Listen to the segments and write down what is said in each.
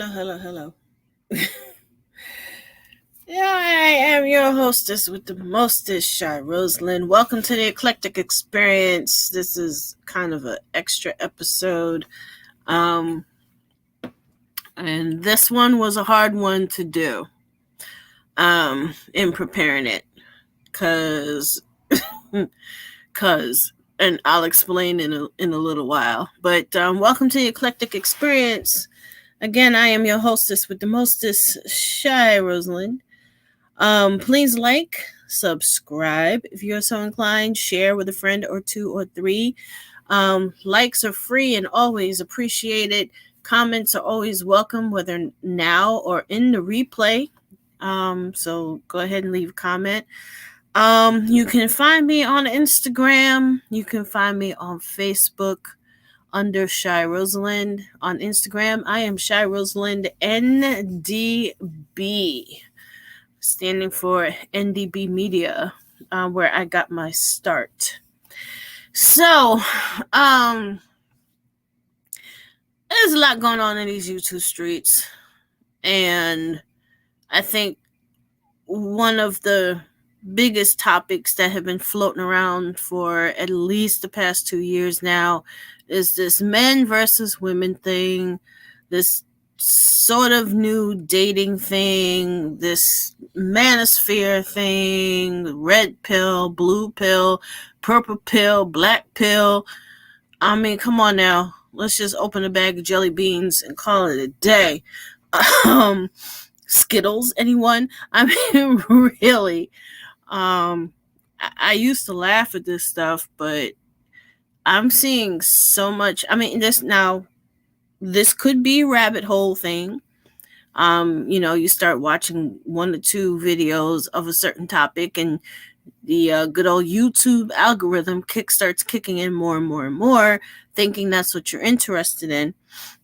hello. Yeah, I am your hostess with the mostest, Shy Rosalind. Welcome to the Eclectic Experience. This is kind of an extra episode. Um, and this one was a hard one to do in preparing it. Cause, and I'll explain in a little while. But welcome to the Eclectic Experience. Again, I am your hostess with the mostest, Shy Rosalind. Please like, subscribe if you're so inclined, share with a friend or two or three. Likes are free and always appreciated. Comments are always welcome, whether now or in the replay. So go ahead and leave a comment. You can find me on Instagram. You can find me on Facebook under Shy Rosalind. On Instagram, I am Shy Rosalind NDB, standing for NDB Media, where I got my start. So, there's a lot going on in these YouTube streets, and I think one of the biggest topics that have been floating around for at least the past 2 years now is this men versus women thing, this sort of new dating thing, this manosphere thing, red pill, blue pill, purple pill, black pill. I mean, come on now. Let's just open a bag of jelly beans and call it a day. Skittles, anyone? I mean, really. I used to laugh at this stuff, but I'm seeing so much. I mean, this could be a rabbit hole thing. You start watching 1 or 2 videos of a certain topic, and the good old YouTube algorithm starts kicking in more and more and more, thinking that's what you're interested in,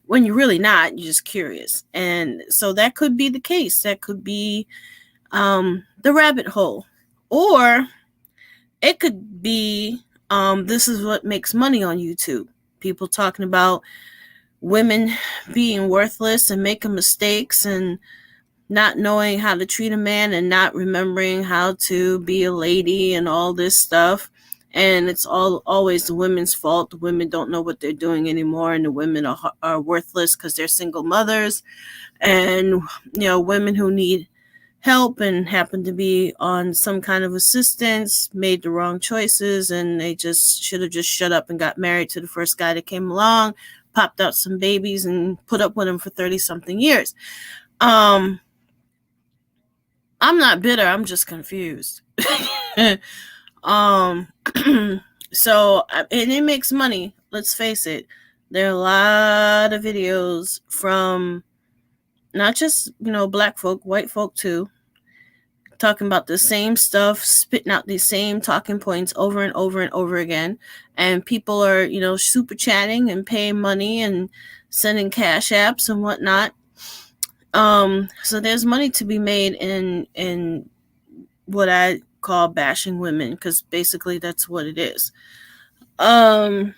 when you're really not. You're just curious. And so that could be the case. That could be the rabbit hole. Or it could be this is what makes money on YouTube. People talking about women being worthless and making mistakes and not knowing how to treat a man and not remembering how to be a lady and all this stuff. And it's always the women's fault. The women don't know what they're doing anymore, and the women are worthless because they're single mothers. And, women who need help and happen to be on some kind of assistance made the wrong choices, and they just should have just shut up and got married to the first guy that came along, popped out some babies, and put up with him for 30-something years. I'm not bitter. I'm just confused. So, and it makes money. Let's face it. There are a lot of videos from not just, black folk, white folk too, talking about the same stuff, spitting out these same talking points over and over and over again. And people are, super chatting and paying money and sending cash apps and whatnot. So there's money to be made in what I call bashing women, because basically that's what it is. I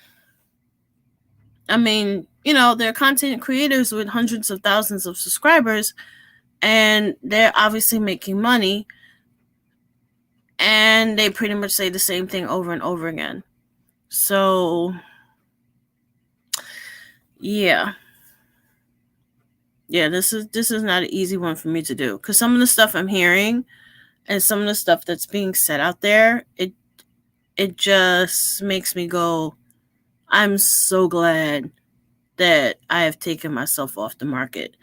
mean, they're content creators with hundreds of thousands of subscribers, and they're obviously making money, and they pretty much say the same thing over and over again. So, yeah, this is not an easy one for me to do, because some of the stuff I'm hearing and some of the stuff that's being said out there, it just makes me go, I'm so glad that I have taken myself off the market.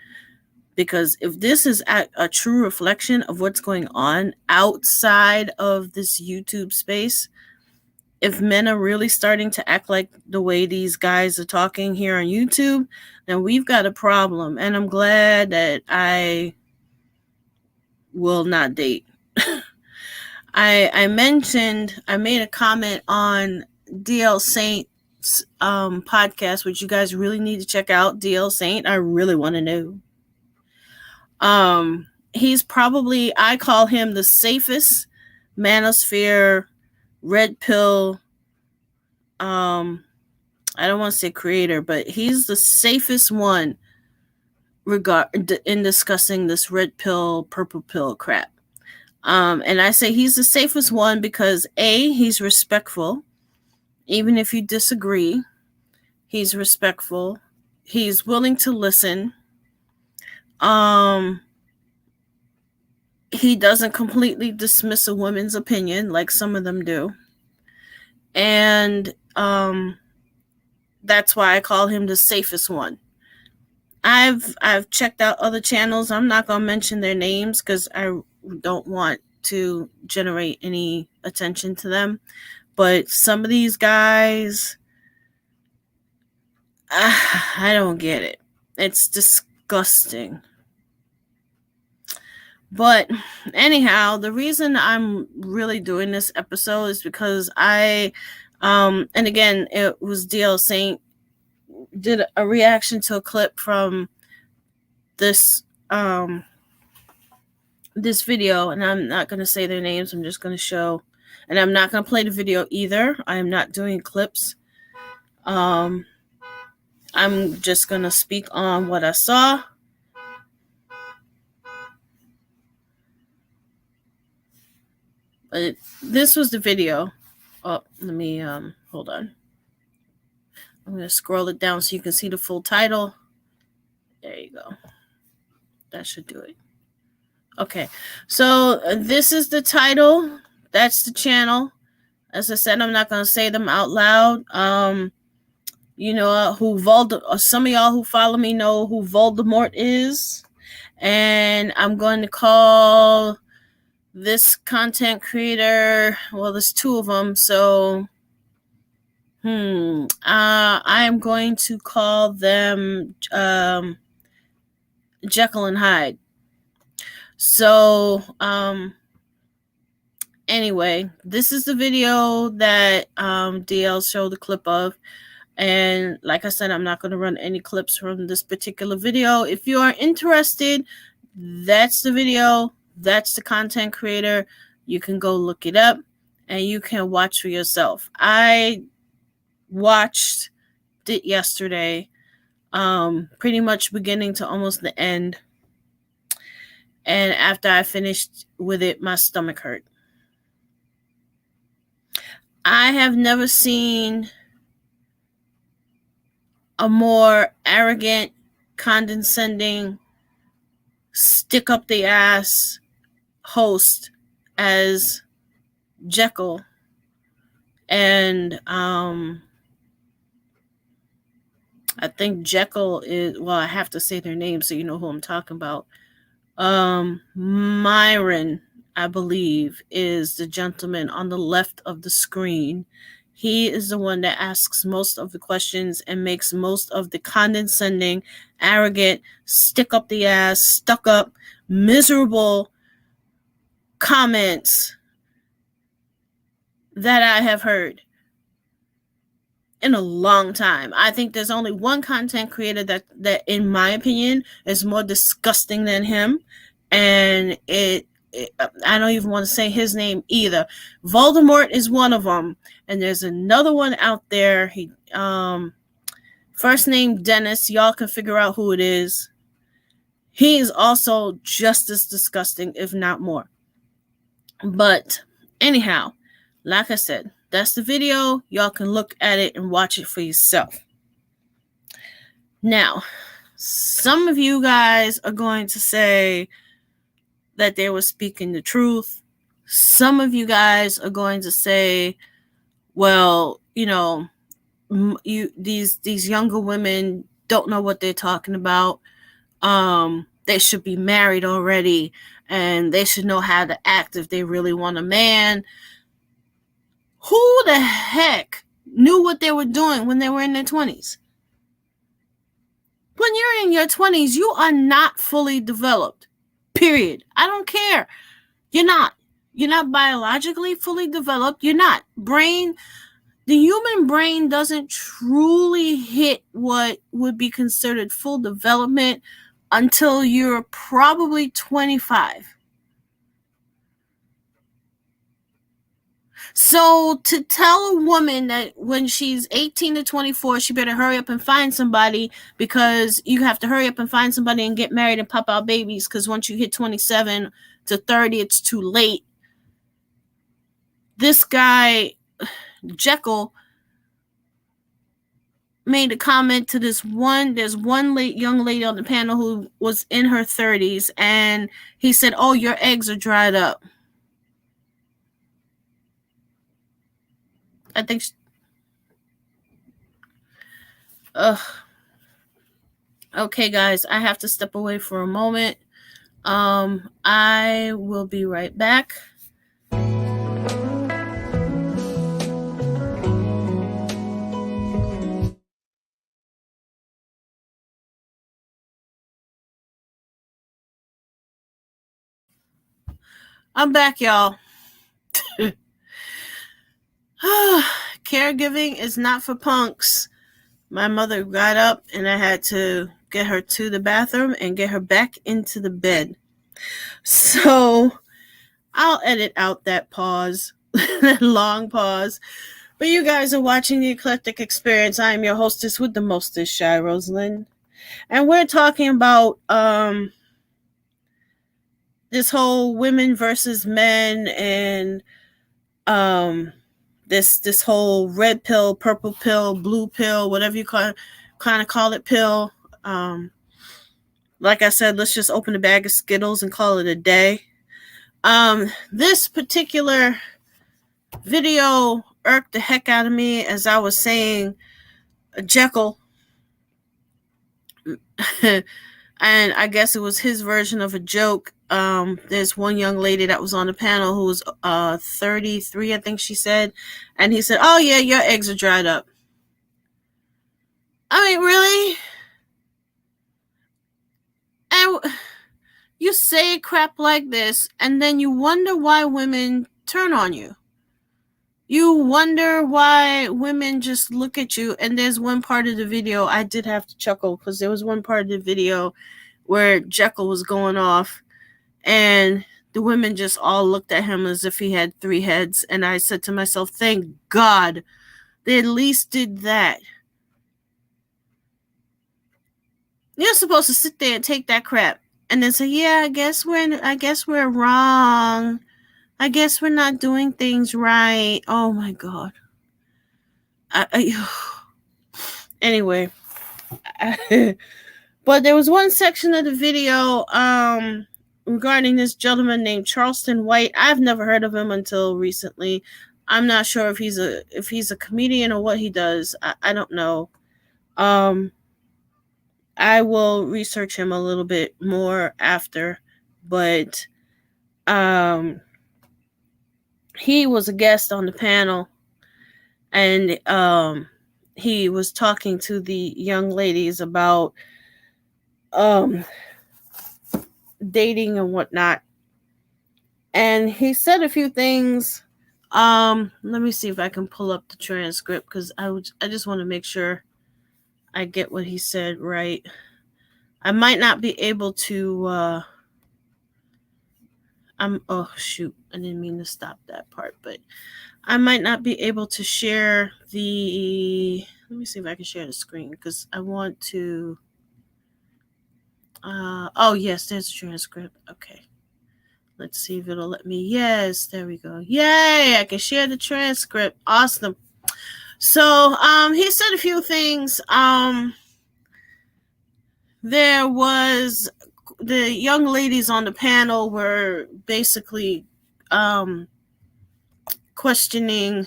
Because if this is a true reflection of what's going on outside of this YouTube space, if men are really starting to act like the way these guys are talking here on YouTube, then we've got a problem. And I'm glad that I will not date. I made a comment on DL Saint's podcast, which you guys really need to check out. DL Saint, I really want to know. He's probably, I call him the safest manosphere red pill. I don't want to say creator, but he's the safest one in discussing this red pill, purple pill crap. And I say he's the safest one because A, he's respectful. Even if you disagree, he's respectful. He's willing to listen. He doesn't completely dismiss a woman's opinion like some of them do. And that's why I call him the safest one. I've checked out other channels. I'm not going to mention their names because I don't want to generate any attention to them. But some of these guys, I don't get it. It's disgusting. But anyhow, the reason I'm really doing this episode is because and again, it was DL Saint did a reaction to a clip from this this video, and I'm not going to say their names. I'm just going to show, and I'm not going to play the video either. I am not doing clips. I'm just going to speak on what I saw. But this was the video. Oh, let me hold on. I'm going to scroll it down so you can see the full title. There you go. That should do it. Okay, so this is the title. That's the channel. As I said, I'm not going to say them out loud. You know, some of y'all who follow me know who Voldemort is. And I'm going to call this content creator, well, there's two of them, so I am going to call them Jekyll and Hyde. So anyway, this is the video that DL showed the clip of. And like I said, I'm not going to run any clips from this particular video. If you are interested, that's the video. That's the content creator. You can go look it up and you can watch for yourself. I watched it yesterday, pretty much beginning to almost the end. And after I finished with it, my stomach hurt. I have never seen a more arrogant, condescending, stick up the ass host as Jekyll. And I think Jekyll is, well, I have to say their name so you know who I'm talking about. Myron, I believe, is the gentleman on the left of the screen. He is the one that asks most of the questions and makes most of the condescending, arrogant, stick up the ass, stuck up, miserable comments that I have heard in a long time. I think there's only one content creator that in my opinion is more disgusting than him, and I don't even want to say his name either. Voldemort is one of them, and there's another one out there. He first name Dennis. Y'all can figure out who it is. He is also just as disgusting, if not more. But anyhow, like I said, that's the video. Y'all can look at it and watch it for yourself. Now, some of you guys are going to say that they were speaking the truth. Some of you guys are going to say, well, you know, these younger women don't know what they're talking about. They should be married already, and they should know how to act if they really want a man. Who the heck knew what they were doing when they were in their 20s? When you're in your 20s, you are not fully developed. Period. I don't care. You're not. You're not biologically fully developed. You're not. The human brain doesn't truly hit what would be considered full development until you're probably 25. So to tell a woman that when she's 18 to 24, she better hurry up and find somebody, because you have to hurry up and find somebody and get married and pop out babies, because once you hit 27 to 30, it's too late. This guy, Jekyll, made a comment to there's one young lady on the panel who was in her 30s, and he said, "Oh, your eggs are dried up." I think ugh. Okay, guys, I have to step away for a moment. I will be right back. I'm back, y'all. Caregiving is not for punks. My mother got up and I had to get her to the bathroom and get her back into the bed. So I'll edit out that pause, that long pause. But you guys are watching The Eclectic Experience. I am your hostess with the mostest, Shy Rosalind. And we're talking about this whole women versus men, and this whole red pill, purple pill, blue pill, whatever you kind of call it, pill. Like I said, let's just open a bag of Skittles and call it a day. This particular video irked the heck out of me. As I was saying, Jekyll, and I guess it was his version of a joke. There's one young lady that was on the panel who was 33, I think she said, and he said, "Oh yeah, your eggs are dried up." I mean, really? And you say crap like this, and then you wonder why women turn on you. You wonder why women just look at you. And there's one part of the video I did have to chuckle, because there was one part of the video where Jekyll was going off, and the women just all looked at him as if he had 3 heads. And I said to myself, thank God they at least did that. You're supposed to sit there and take that crap and then say, yeah, I guess we're wrong. I guess we're not doing things right. Oh my God. Anyway. But there was one section of the video regarding this gentleman named Charleston White. I've never heard of him until recently. I'm not sure if he's a comedian or what he does. I don't know. I will research him a little bit more after, but he was a guest on the panel, and he was talking to the young ladies about dating and whatnot. And he said a few things. Let me see if I can pull up the transcript, because I just want to make sure I get what he said right. I might not be able to oh shoot, I didn't mean to stop that part, but I might not be able to share the, let me see if I can share the screen, because I want to oh yes, there's a transcript. Okay. Let's see if it'll let me. Yes, there we go. Yay, I can share the transcript. Awesome. So he said a few things. There was, the young ladies on the panel were basically questioning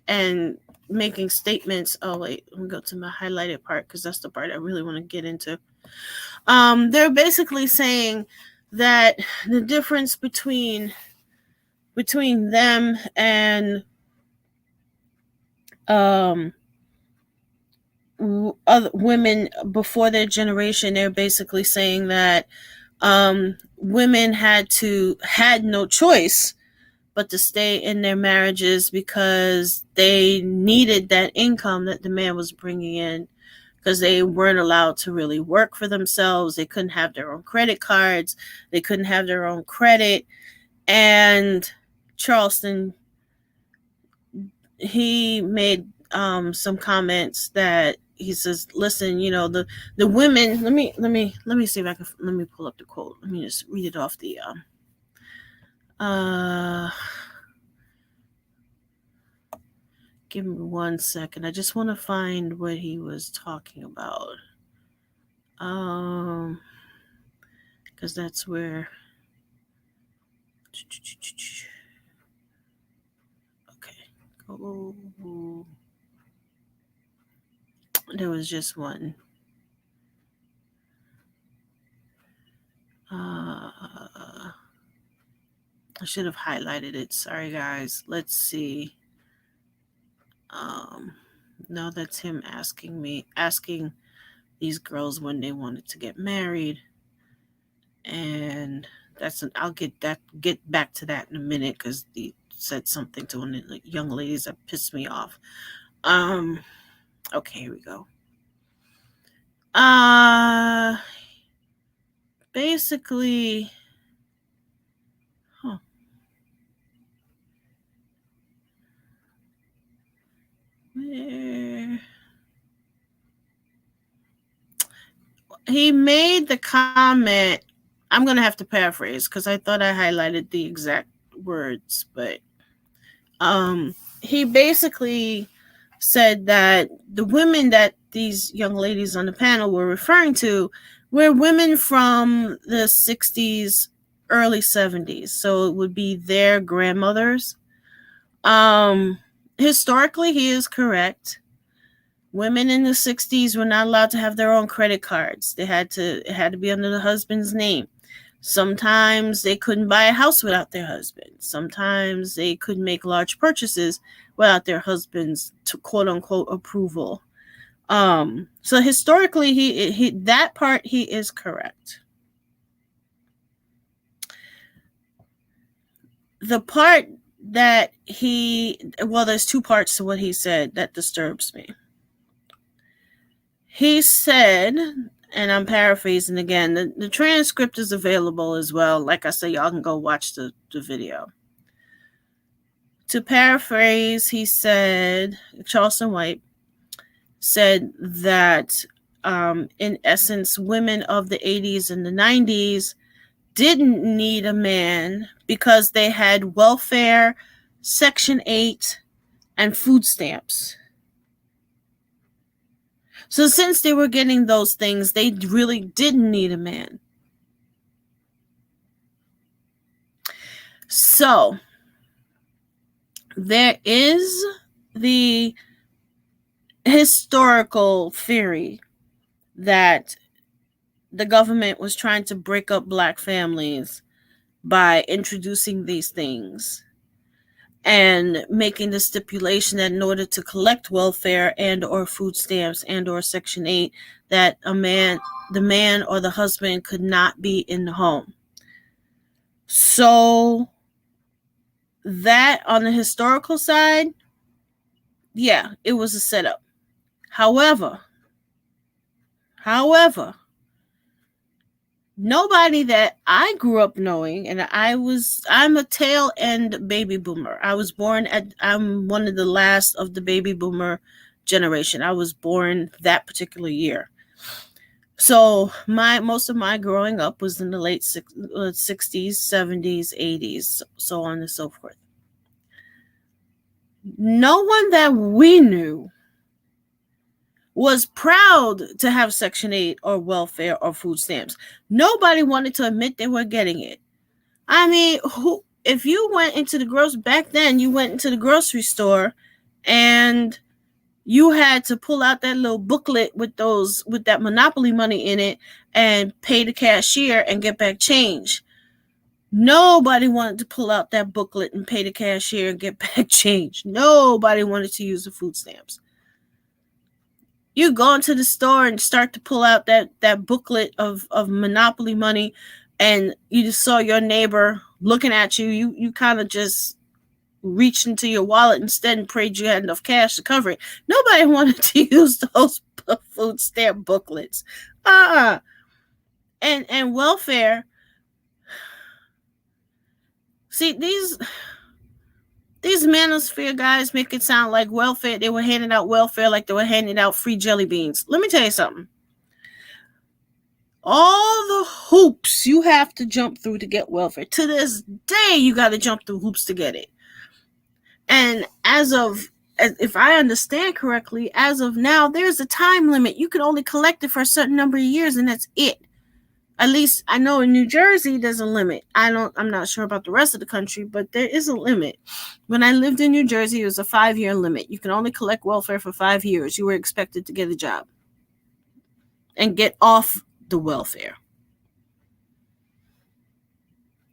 and making statements. Oh wait, let me go to my highlighted part, because that's the part I really want to get into. They're basically saying that the difference between them and other women before their generation, they're basically saying that women had no choice but to stay in their marriages, because they needed that income that the man was bringing in, because they weren't allowed to really work for themselves. They couldn't have their own credit cards. They couldn't have their own credit. And Charleston he made some comments that he says, listen, the women, let me see if I can, let me pull up the quote. Let me just read it off the uh give me 1 second. I just want to find what he was talking about. Because that's where. Okay. Oh, there was just one. I should have highlighted it. Sorry, guys. Let's see. Um, no, that's him asking these girls when they wanted to get married, and I'll get back to that in a minute because he said something to one of the young ladies that pissed me off. Um, okay, here we go. Basically, huh. Where he made the comment, I'm gonna have to paraphrase because I thought I highlighted the exact words, but he basically said that the women that these young ladies on the panel were referring to were women from the 60s, early 70s. So it would be their grandmothers. Um, Historically, he is correct. Women in the 60s were not allowed to have their own credit cards. It had to be under the husband's name. Sometimes they couldn't buy a house without their husband. Sometimes they couldn't make large purchases without their husband's quote unquote approval. So historically he that part he is correct. The part that there's two parts to what he said that disturbs me. He said, and I'm paraphrasing again, the transcript is available as well. Like I said, y'all can go watch the video. To paraphrase, he said, Charleston White said that in essence, women of the 80s and the 90s didn't need a man because they had welfare, Section 8, and food stamps. So since they were getting those things, they really didn't need a man. So there is the historical theory that the government was trying to break up black families by introducing these things and making the stipulation that in order to collect welfare and or food stamps and or Section 8, that the man or the husband could not be in the home. So that on the historical side, yeah, it was a setup. However, nobody that I grew up knowing, and I'm a tail end baby boomer. I'm one of the last of the baby boomer generation. I was born that particular year. So most of my growing up was in the late 60s, 70s, 80s, so on and so forth. No one that we knew was proud to have Section 8 or welfare or food stamps. Nobody wanted to admit they were getting it. I mean, if you went into back then, you went into the grocery store and you had to pull out that little booklet with that Monopoly money in it and pay the cashier and get back change. Nobody wanted to pull out that booklet and pay the cashier and get back change. Nobody wanted to use the food stamps. You go into the store and start to pull out that booklet of Monopoly money, and you just saw your neighbor looking at you. You kind of just reached into your wallet instead and prayed you had enough cash to cover it. Nobody wanted to use those food stamp booklets. And welfare. See, These manosphere guys make it sound like welfare. They were handing out welfare like they were handing out free jelly beans. Let me tell you something. All the hoops you have to jump through to get welfare. To this day, you got to jump through hoops to get it. And if I understand correctly, as of now, there's a time limit. You can only collect it for a certain number of years, and that's it. At least I know in New Jersey there's a limit. I'm not sure about the rest of the country, but there is a limit. When I lived in New Jersey, it was a 5-year limit. You can only collect welfare for 5 years. You were expected to get a job and get off the welfare.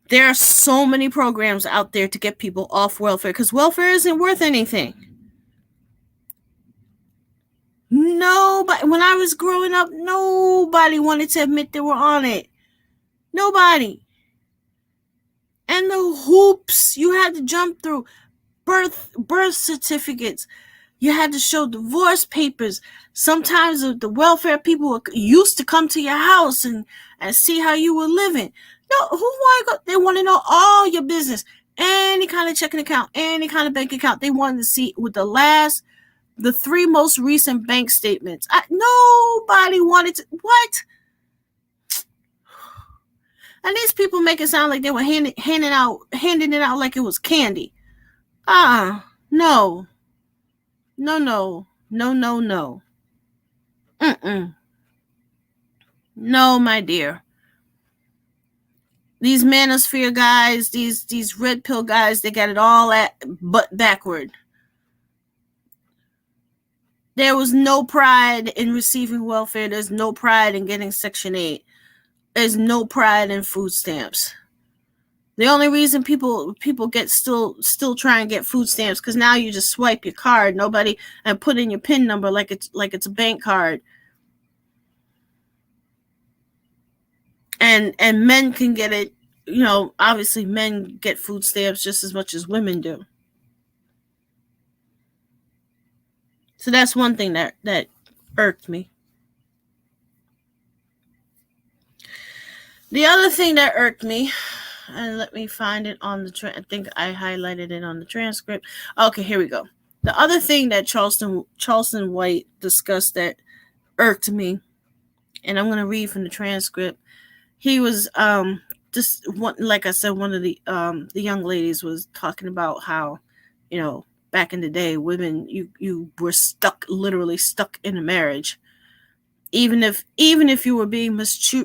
There are so many programs out there to get people off welfare because welfare isn't worth anything. Nobody, when I was growing up, nobody wanted to admit they were on it. Nobody. And the hoops you had to jump through, birth certificates, you had to show divorce papers. Sometimes the welfare people used to come to your house and see how you were living. No, who want to go? They want to know all your business, any kind of checking account, any kind of bank account. They wanted to see with the 3 most recent bank statements. Nobody wanted to. What? And these people make it sound like they were handing it out like it was candy. No. No. No, my dear. These manosphere guys, these red pill guys, they got it all but backward. There was no pride in receiving welfare. There's no pride in getting Section 8. There's no pride in food stamps. The only reason people get still try and get food stamps because now you just swipe your card, and put in your PIN number like it's a bank card. And men can get it, obviously men get food stamps just as much as women do. So that's one thing that irked me. The other thing that irked me, and let me find it on I think I highlighted it on the transcript. Okay, here we go. The other thing that Charleston White discussed that irked me, and I'm going to read from the transcript. He was just one, like I said, one of the young ladies was talking about how, back in the day, women you were literally stuck in a marriage. Even if you were being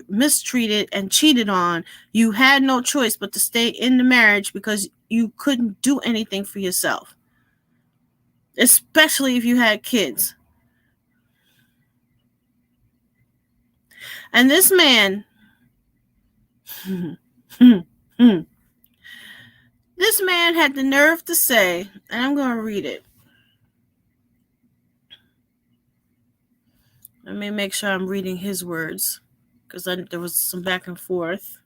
mistreated and cheated on, you had no choice but to stay in the marriage because you couldn't do anything for yourself, especially if you had kids. And this man, this man had the nerve to say, and I'm going to read it. Let me make sure I'm reading his words because there was some back and forth.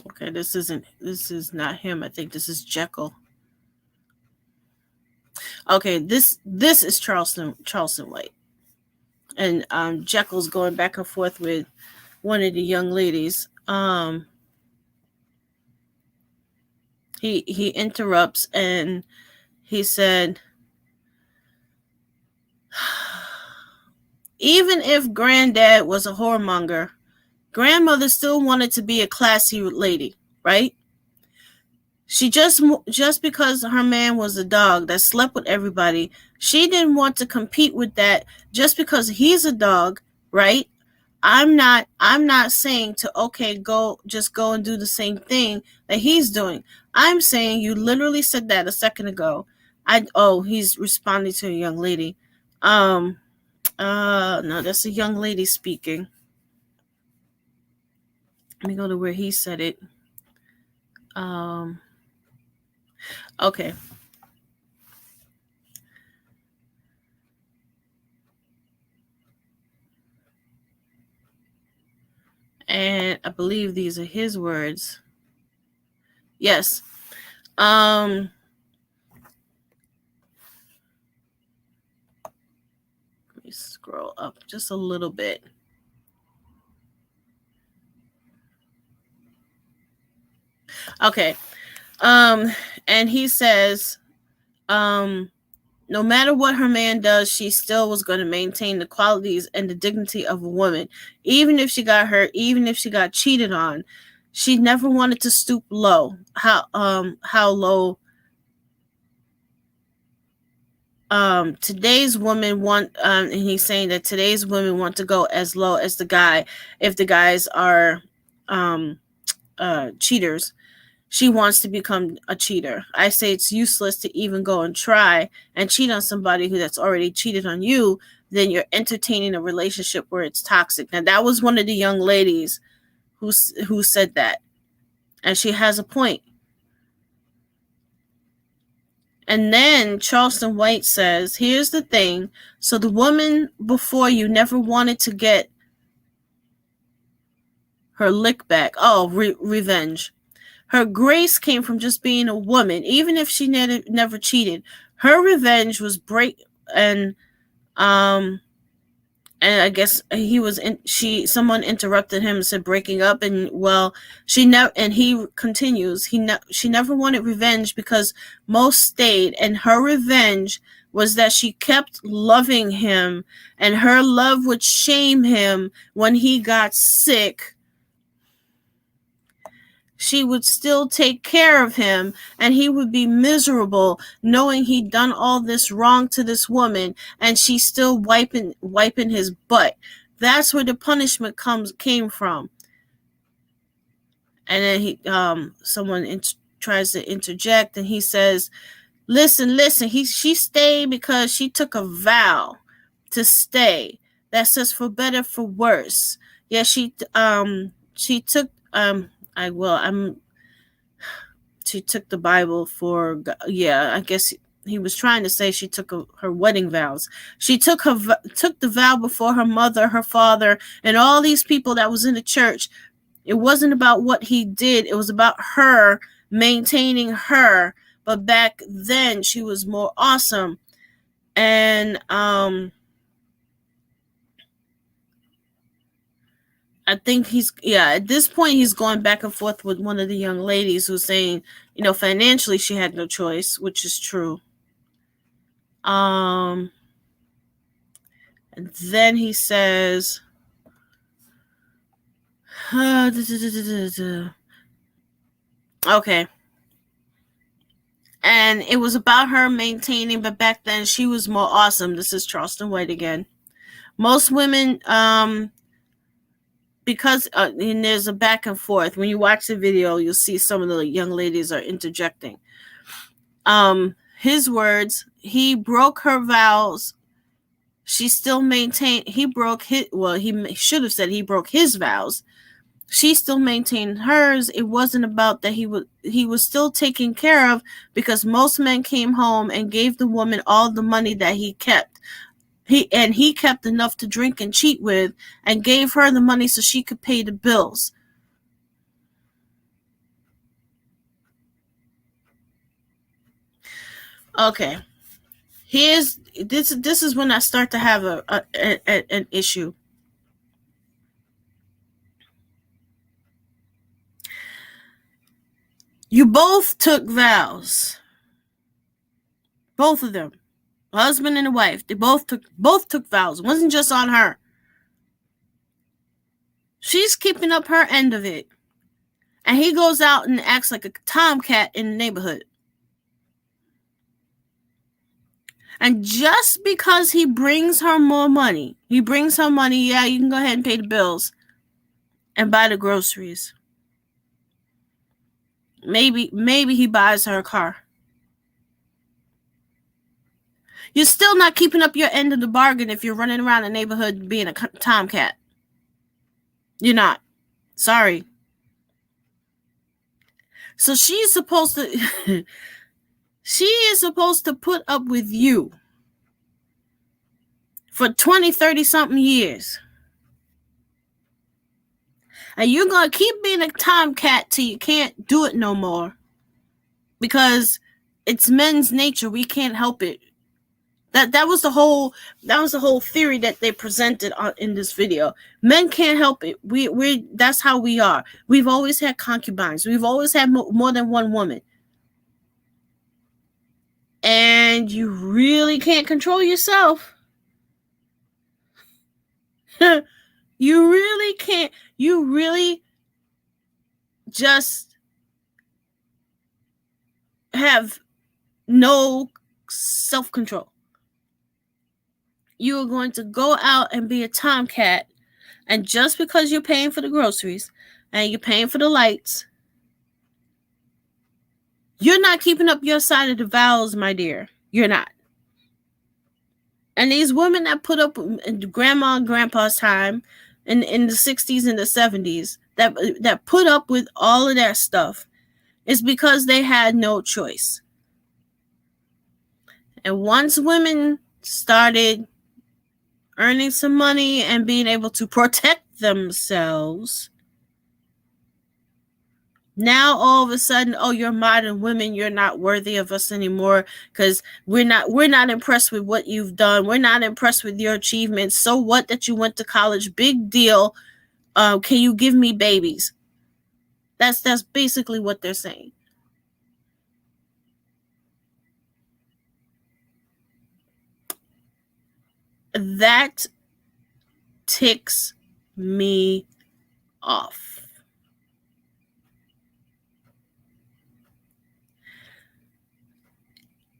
Okay, this is not him. I think this is Jekyll. Okay, this is Charleston White. And Jekyll's going back and forth with one of the young ladies. He interrupts and he said, even if granddad was a whoremonger, grandmother still wanted to be a classy lady, right? She just because her man was a dog that slept with everybody, she didn't want to compete with that just because he's a dog, right? I'm not saying to go and do the same thing that he's doing. I'm saying you literally said that a second ago. He's responding to a young lady. No, that's a young lady speaking. Let me go to where he said it. Okay. And I believe these are his words. Yes. Let me scroll up just a little bit. Okay. And he says, no matter what her man does, she still was going to maintain the qualities and the dignity of a woman. Even if she got hurt, even if she got cheated on, she never wanted to stoop low. How low? Today's women want, and he's saying that today's women want to go as low as the guy if the guys are cheaters. She wants to become a cheater. I say it's useless to even go and try and cheat on somebody that's already cheated on you. Then you're entertaining a relationship where it's toxic. Now, that was one of the young ladies who said that, and she has a point. And then Charleston White says, here's the thing. So the woman before you never wanted to get her lick back. Oh, revenge. Her grace came from just being a woman, even if she never cheated. Her revenge was and I guess someone interrupted him and said breaking up, and well, and he continues, she never wanted revenge because most stayed, and her revenge was that she kept loving him, and her love would shame him when he got sick. She would still take care of him, and he would be miserable knowing he'd done all this wrong to this woman, and she's still wiping his butt. That's where the punishment came from. And then someone tries to interject, and he says, listen, she stayed because she took a vow to stay. That says for better, for worse. Yeah, she took she took the Bible for, I guess he was trying to say she took her wedding vows. She took the vow before her mother, her father, and all these people that was in the church. It wasn't about what he did. It was about her maintaining her. But back then she was more awesome. And I think at this point he's going back and forth with one of the young ladies who's saying, financially she had no choice, which is true. And then he says, okay. And it was about her maintaining, but back then she was more awesome. This is Charleston White again. Most women, because and there's a back and forth. When you watch the video, you'll see some of the young ladies are interjecting. His words, he broke her vows. She still maintained, he should have said he broke his vows. She still maintained hers. It wasn't about that he was still taken care of, because most men came home and gave the woman all the money that he kept. He kept enough to drink and cheat with, and gave her the money so she could pay the bills. Okay. This is when I start to have an issue. You both took vows. Both of them. The husband and the wife. They both took vows. It wasn't just on her. She's keeping up her end of it. And he goes out and acts like a tomcat in the neighborhood. And just because he brings her more money, yeah, you can go ahead and pay the bills and buy the groceries. Maybe he buys her a car. You're still not keeping up your end of the bargain if you're running around the neighborhood being a tomcat. You're not. Sorry. So she is supposed to put up with you for 20, 30 something years. And you're going to keep being a tomcat till you can't do it no more. Because it's men's nature. We can't help it. That was the whole theory that they presented in this video. Men can't help it. We that's how we are. We've always had concubines. We've always had more than one woman. And you really can't control yourself. You really can't. You really just have no self-control. You are going to go out and be a tomcat, and just because you're paying for the groceries and you're paying for the lights, you're not keeping up your side of the vows, my dear. You're not. And these women that put up in grandma and grandpa's time in the 60s and the 70s, that put up with all of that stuff, is because they had no choice. And once women started earning some money and being able to protect themselves, now all of a sudden, oh, you're modern women, you're not worthy of us anymore because we're not impressed with what you've done. We're not impressed with your achievements. So what that you went to college? Big deal. Can you give me babies? That's basically what they're saying. That ticks me off.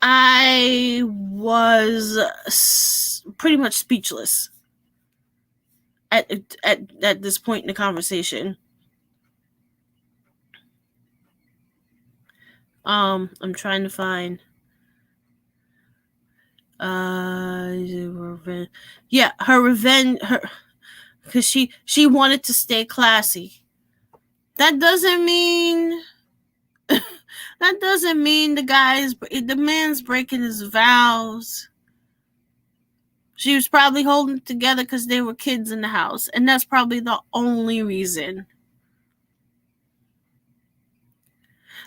I was pretty much speechless at this point in the conversation. I'm trying to find her revenge, because she wanted to stay classy. That doesn't mean the man's breaking his vows. She was probably holding it together because there were kids in the house, and that's probably the only reason.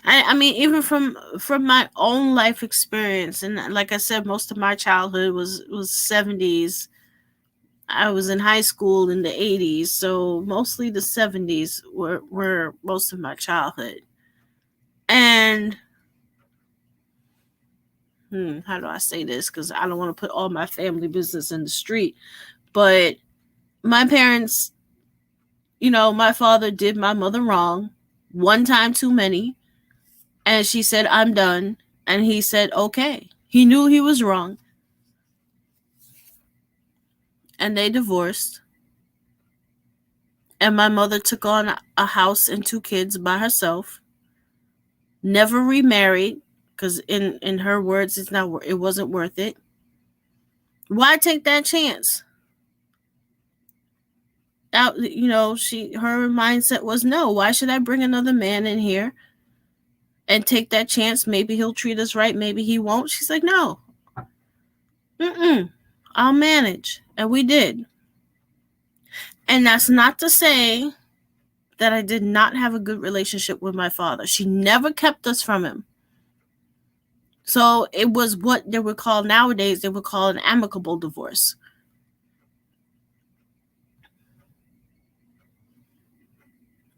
I mean, even from my own life experience, and like I said, most of my childhood was 70s. I was in high school in the 80s, so mostly the 70s were most of my childhood. And how do I say this? Because I don't want to put all my family business in the street. But my parents, my father did my mother wrong one time too many. And she said, I'm done. And he said, okay. He knew he was wrong. And they divorced. And my mother took on a house and 2 kids by herself. Never remarried, because in her words, it wasn't worth it. Why take that chance? Her mindset was, no, why should I bring another man in here and take that chance? Maybe he'll treat us right, maybe he won't. She's like, no. I'll manage. And we did. And that's not to say that I did not have a good relationship with my father. She never kept us from him. So it was what they would call nowadays, they would call an amicable divorce.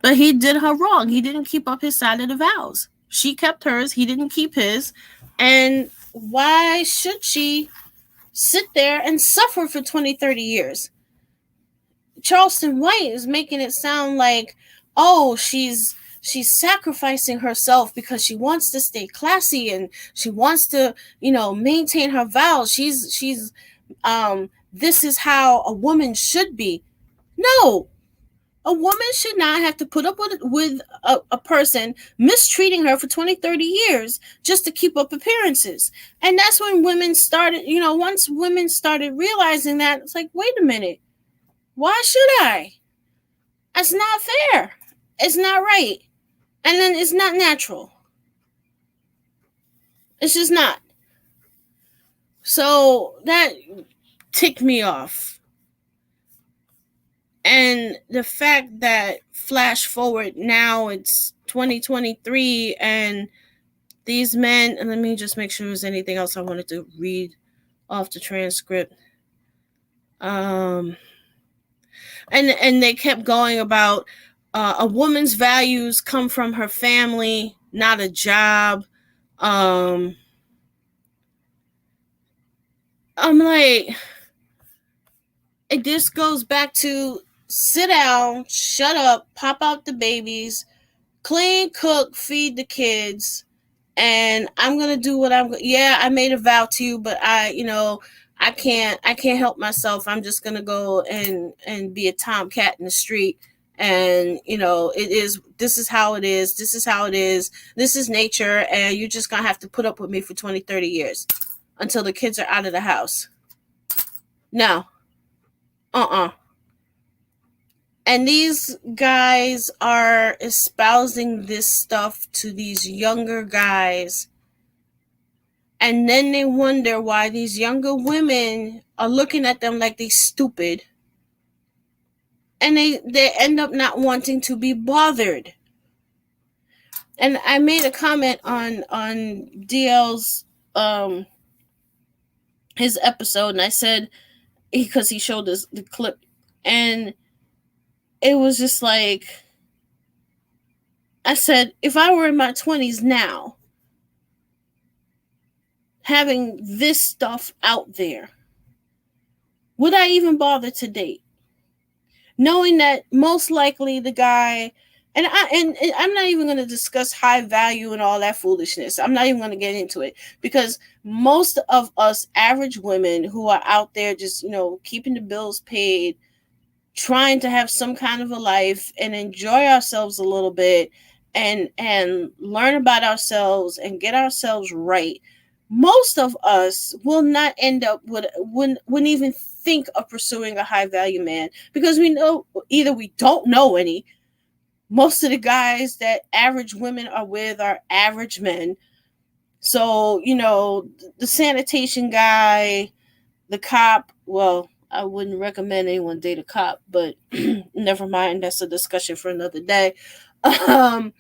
But he did her wrong. He didn't keep up his side of the vows. She kept hers. He didn't keep his. And why should she sit there and suffer for 20, 30 years? Charleston White is making it sound like, oh, she's sacrificing herself because she wants to stay classy and she wants to, maintain her vows. She's this is how a woman should be. No. A woman should not have to put up with a person mistreating her for 20, 30 years just to keep up appearances. And that's when women started, once women started realizing that, it's like, wait a minute. Why should I? That's not fair. It's not right. And then it's not natural. It's just not. So that ticked me off. And the fact that flash forward now, it's 2023 and these men, and let me just make sure there's anything else I wanted to read off the transcript. And they kept going about a woman's values come from her family, not a job. I'm like, it just goes back to sit down, shut up, pop out the babies, clean, cook, feed the kids, and I'm gonna do what yeah, I made a vow to you, but I can't help myself. I'm just gonna go and be a tomcat in the street. And this is how it is. This is how it is. This is nature. And you're just gonna have to put up with me for 20, 30 years until the kids are out of the house. No. And these guys are espousing this stuff to these younger guys. And then they wonder why these younger women are looking at them like they're stupid. And they end up not wanting to be bothered. And I made a comment on DL's his episode, and I said, because he showed us the clip, and it was just like, I said, if I were in my 20s now, having this stuff out there, would I even bother to date? Knowing that most likely the guy, and I'm not even going to discuss high value and all that foolishness. I'm not even going to get into it, because most of us average women who are out there just, keeping the bills paid, trying to have some kind of a life and enjoy ourselves a little bit and learn about ourselves and get ourselves right. Most of us will not end up wouldn't even think of pursuing a high value man, because we know either we don't know any. Most of the guys that average women are with are average men. So, the sanitation guy, the cop, well, I wouldn't recommend anyone date a cop, but never mind. That's a discussion for another day. The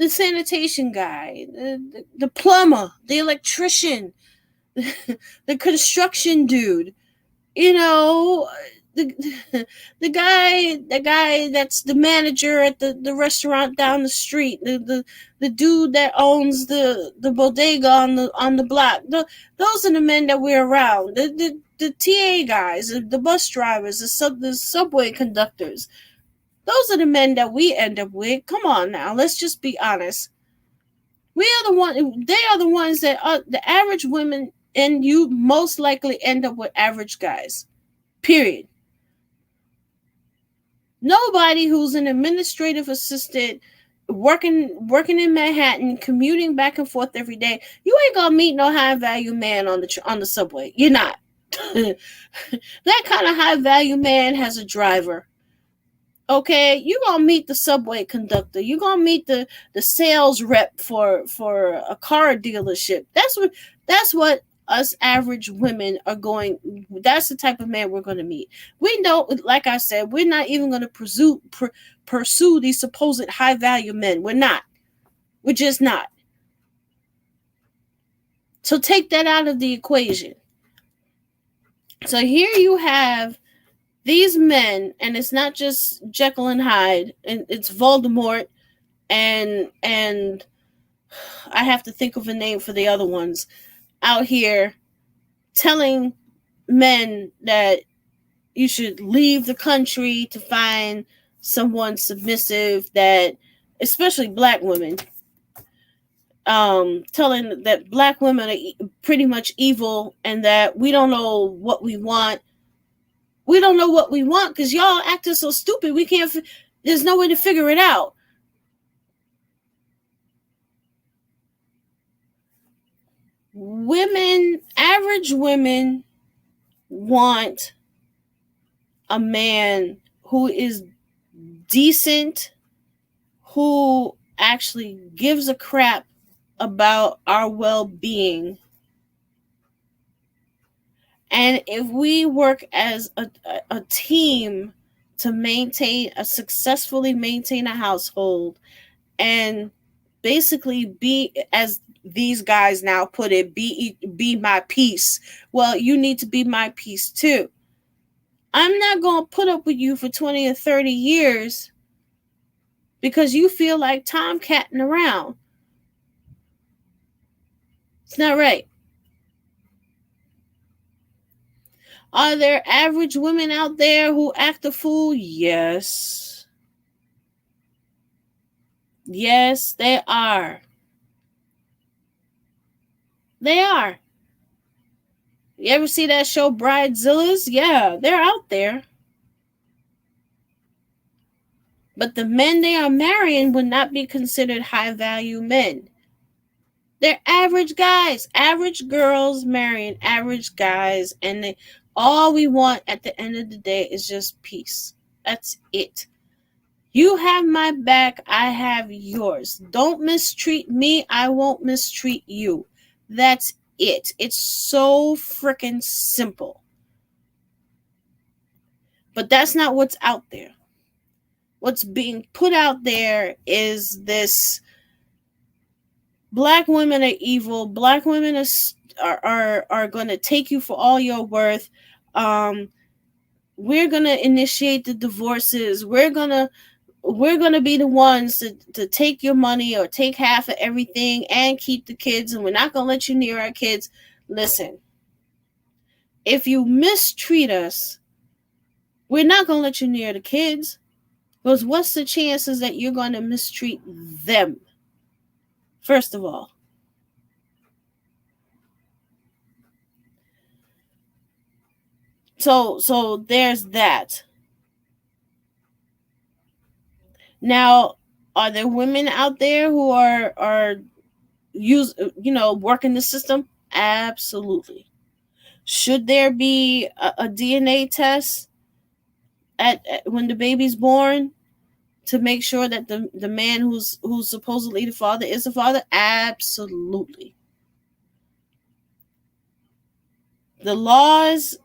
sanitation guy, the plumber, the electrician, the construction dude, the guy that's the manager at the restaurant down the street, the dude that owns the bodega on the block. Those are the men that we're around. The TA guys, the bus drivers, the subway conductors. Those are the men that we end up with. Come on now, let's just be honest. They are the ones that are the average women, and you most likely end up with average guys. Period. Nobody who's an administrative assistant working in Manhattan, commuting back and forth every day, you ain't gonna meet no high value man on the subway. You're not. That kind of high value man has a driver. Okay, you're gonna meet the subway conductor. You're gonna meet the sales rep for a car dealership. That's what us average women are going. That's the type of man we're going to meet. We know, like I said, we're not even going to pursue these supposed high value men. We're not. We're just not. So take that out of the equation. So here you have these men, and it's not just Jekyll and Hyde, and it's Voldemort, and I have to think of a name for the other ones, out here telling men that you should leave the country to find someone submissive, that, especially black women, telling that black women are pretty much evil, and that we don't know what we want. We don't know what we want because y'all acting so stupid. There's no way to figure it out. Average women want a man who is decent, who actually gives a crap about our well-being. And if we work as a team to successfully maintain a household, and basically be, as these guys now put it, be my peace. Well, you need to be my peace too. I'm not going to put up with you for 20 or 30 years because you feel like tomcatting around. It's not right. Are there average women out there who act a fool? Yes. Yes, they are. They are. You ever see that show Bridezillas? Yeah, they're out there. But the men they are marrying would not be considered high value men. They're average guys, average girls marrying average guys, and all we want at the end of the day is just peace. That's it. You have my back, I have yours. Don't mistreat me, I won't mistreat you. That's it. It's so freaking simple. But that's not what's out there. What's being put out there is this: black women are evil. Black women are going to take you for all your worth. We're going to initiate the divorces. We're going to be the ones to take your money or take half of everything and keep the kids, and we're not going to let you near our kids. Listen, if you mistreat us, we're not going to let you near the kids. Because what's the chances that you're going to mistreat them? First of all. So there's that. Now, are there women out there who are working the system? Absolutely. Should there be a DNA test at when the baby's born to make sure that the man who's supposedly the father is the father? Absolutely. The laws,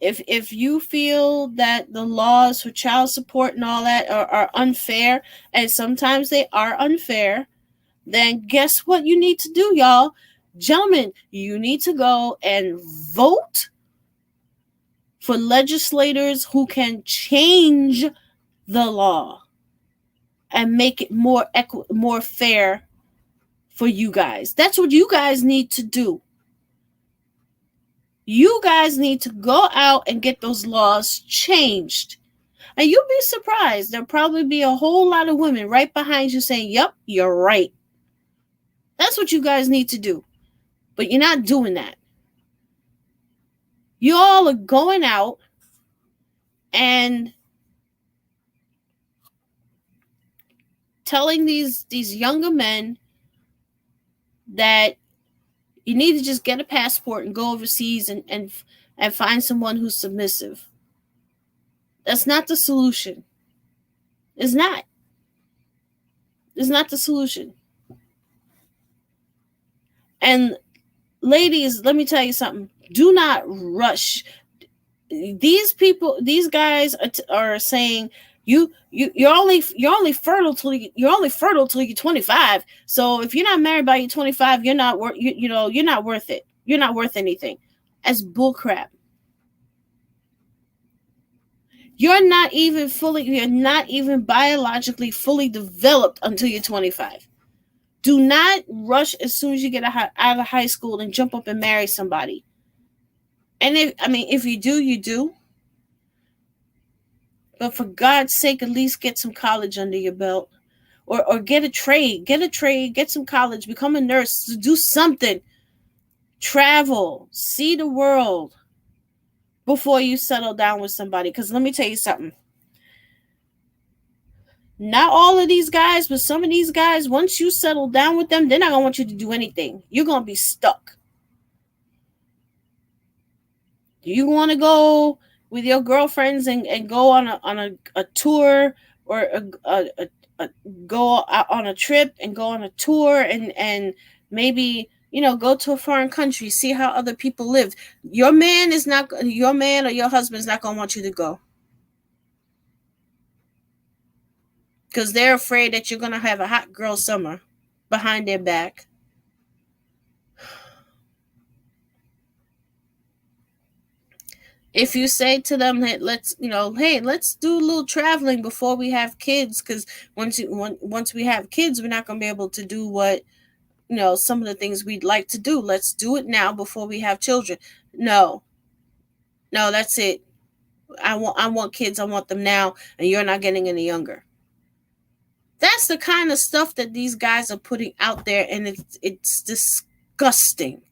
if you feel that the laws for child support and all that are unfair, and sometimes they are unfair, then guess what you need to do, y'all? Gentlemen, you need to go and vote for legislators who can change the law and make it more fair for you guys. That's what you guys need to do. You guys need to go out and get those laws changed. And you'll be surprised. There'll probably be a whole lot of women right behind you saying, yep, you're right. That's what you guys need to do. But you're not doing that. You all are going out and telling these younger men that you need to just get a passport and go overseas and find someone who's submissive. That's not the solution. It's not. It's not the solution. And ladies, let me tell you something. Do not rush. These guys are saying you're only fertile till you're 25. So if you're not married by you're 25, you're not you're not worth it. You're not worth anything. That's bullcrap. You're not even biologically fully developed until you're 25. Do not rush as soon as you get out of high school and jump up and marry somebody. And if you do, you do. But for God's sake, at least get some college under your belt. Or get a trade. Get some college. Become a nurse. Do something. Travel. See the world before you settle down with somebody. Because let me tell you something. Not all of these guys, but some of these guys, once you settle down with them, they're not going to want you to do anything. You're going to be stuck. You want to go with your girlfriends and go on a tour, or go on a trip and go on a tour and maybe go to a foreign country, see how other people live. Your man or your husband's not going to want you to go because they're afraid that you're going to have a hot girl summer. behind their back. If you say to them, hey, let's do a little traveling before we have kids, because once we have kids, we're not going to be able to do what, some of the things we'd like to do. Let's do it now before we have children. No, no, that's it. I want kids. I want them now, and you're not getting any younger. That's the kind of stuff that these guys are putting out there, and it's disgusting.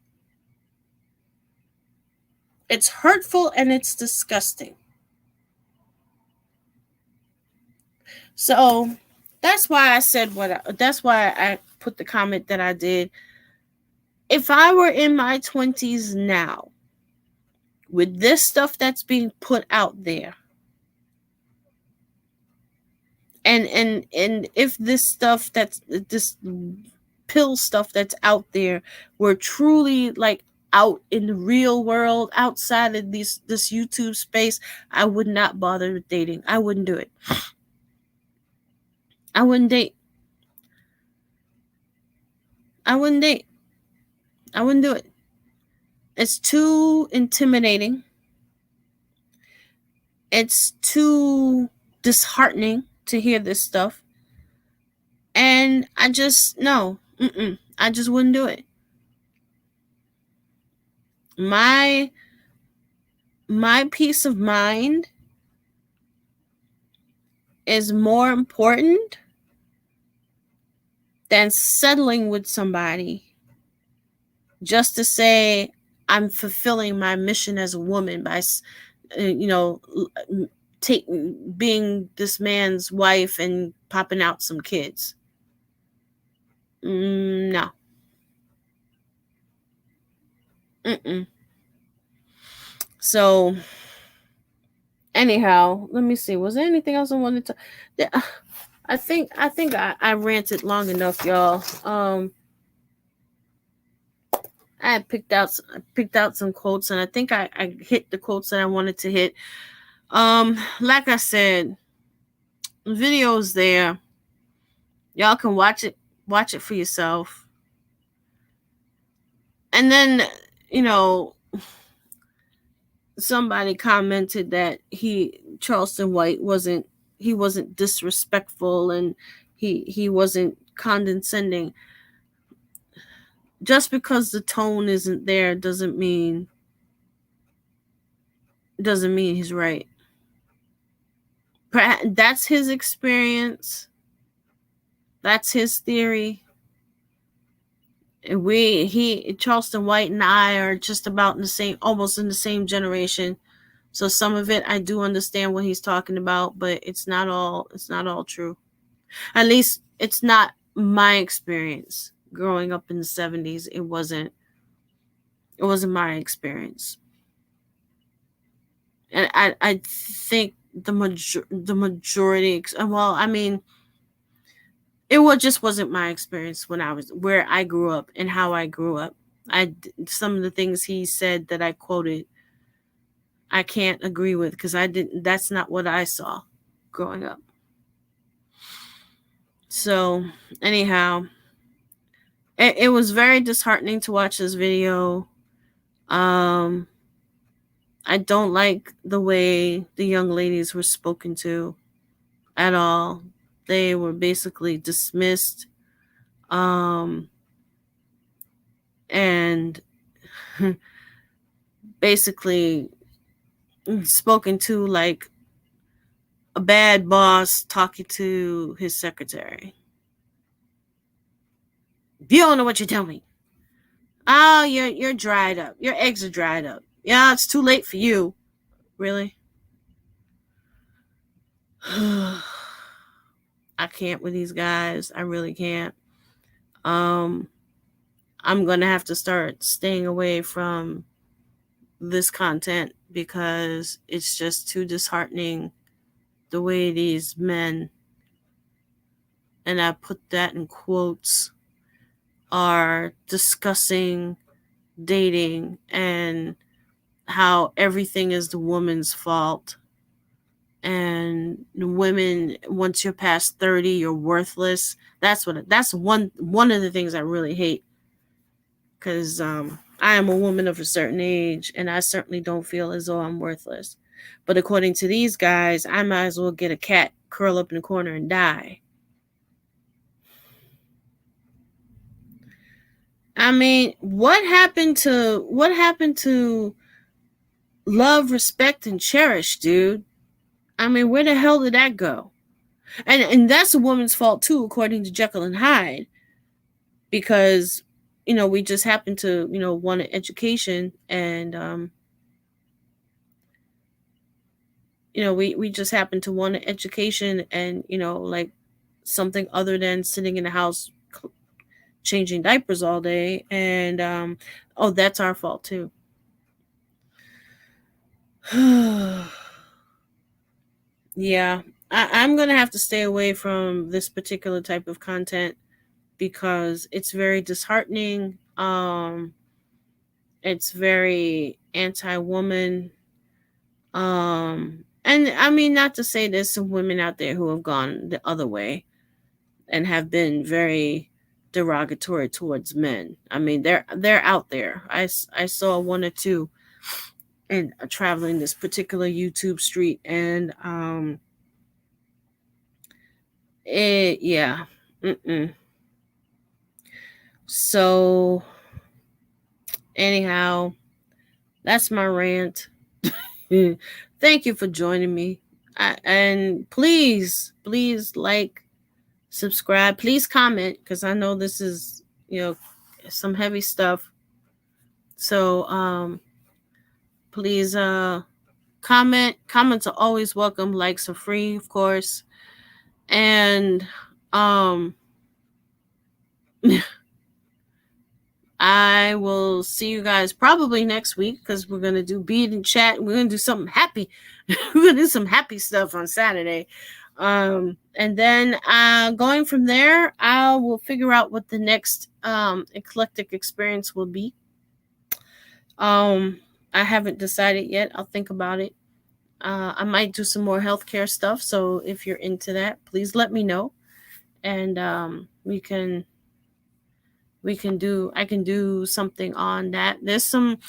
It's hurtful and it's disgusting. So that's why I said that's why I put the comment that I did. If I were in my 20s now, with this stuff that's being put out there, and if this stuff that's this pill stuff that's out there were truly like out in the real world, outside of this YouTube space, I would not bother with dating. I wouldn't do it. I wouldn't date. I wouldn't date. I wouldn't do it. It's too intimidating. It's too disheartening to hear this stuff. And I just, no. I just wouldn't do it. My peace of mind is more important than settling with somebody just to say I'm fulfilling my mission as a woman by, being this man's wife and popping out some kids. No. So, anyhow, let me see. Was there anything else I wanted to? I think I ranted long enough, y'all. I picked out some quotes, and I think I hit the quotes that I wanted to hit. Like I said, the video's there. Y'all can watch it for yourself. And then, somebody commented that Charleston White wasn't disrespectful, and he wasn't condescending. Just because the tone isn't there doesn't mean he's right. That's his experience. That's his theory. Charleston White and I are just about almost in the same generation. So some of it I do understand what he's talking about, but it's not all true. At least it's not my experience. Growing up in the 70s, it wasn't my experience. And I think the majority, well, I mean, it just wasn't my experience when I was where I grew up and how I grew up. Some of the things he said that I quoted, I can't agree with, because that's not what I saw growing up. So anyhow, it was very disheartening to watch this video. I don't like the way the young ladies were spoken to at all. They were basically dismissed, and basically spoken to like a bad boss talking to his secretary. You don't know what you're telling me. Oh, you're dried up. Your eggs are dried up. Yeah, it's too late for you. Really? I can't with these guys. I really can't. I'm gonna have to start staying away from this content because it's just too disheartening the way these men, and I put that in quotes, are discussing dating and how everything is the woman's fault and women, once you're past 30, you're worthless. That's one of the things I really hate, because I am a woman of a certain age, and I certainly don't feel as though I'm worthless. But according to these guys, I might as well get a cat, curl up in the corner, and die. I mean, what happened to love, respect, and cherish, dude? I mean, where the hell did that go? And that's a woman's fault too, according to Jekyll and Hyde, because we just happen to want an education, and we just happen to want an education, and like something other than sitting in the house changing diapers all day, and oh, that's our fault too. Yeah, I'm gonna have to stay away from this particular type of content because it's very disheartening. It's very anti-woman. And I mean, not to say there's some women out there who have gone the other way and have been very derogatory towards men. I mean, they're out there. I saw one or two in traveling this particular YouTube street, and it yeah. Mm-mm. So anyhow, that's my rant. Thank you for joining me. And please like, subscribe, please comment, because I know this is some heavy stuff. So please comment. Comments are always welcome. Likes are free, of course. And I will see you guys probably next week, because we're gonna do beat and chat. We're gonna do something happy. We're gonna do some happy stuff on Saturday. And then going from there, I will figure out what the next eclectic experience will be. I haven't decided yet. I'll think about it. I might do some more healthcare stuff. So if you're into that, please let me know, and I can do something on that. There's some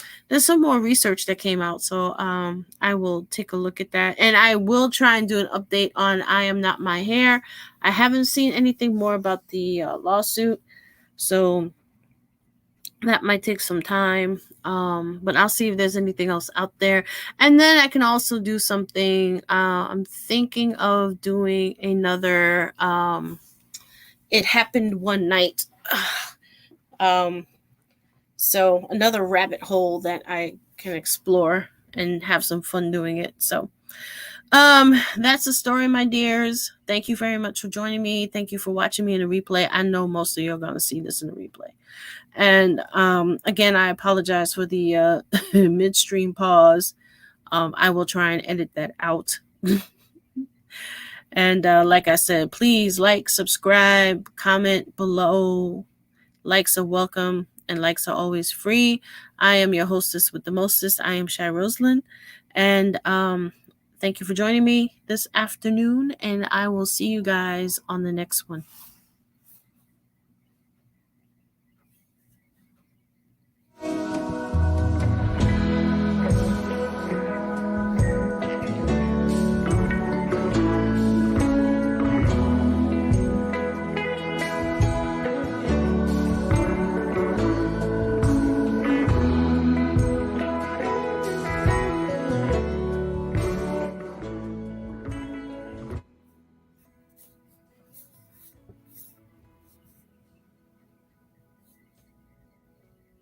more research that came out, so I will take a look at that, and I will try and do an update on I Am Not My Hair. I haven't seen anything more about the lawsuit, so that might take some time. But I'll see if there's anything else out there, and then I can also do something. I'm thinking of doing another It Happened One Night. So another rabbit hole that I can explore and have some fun doing it. So that's the story, my dears. Thank you very much for joining me. Thank you for watching me in a replay. I know most of you are going to see this in a replay. And again, I apologize for the midstream pause. I will try and edit that out. And like I said, please like, subscribe, comment below. Likes are welcome, and likes are always free. I am your hostess with the mostest. I am Shy Rosalind. And thank you for joining me this afternoon, and I will see you guys on the next one.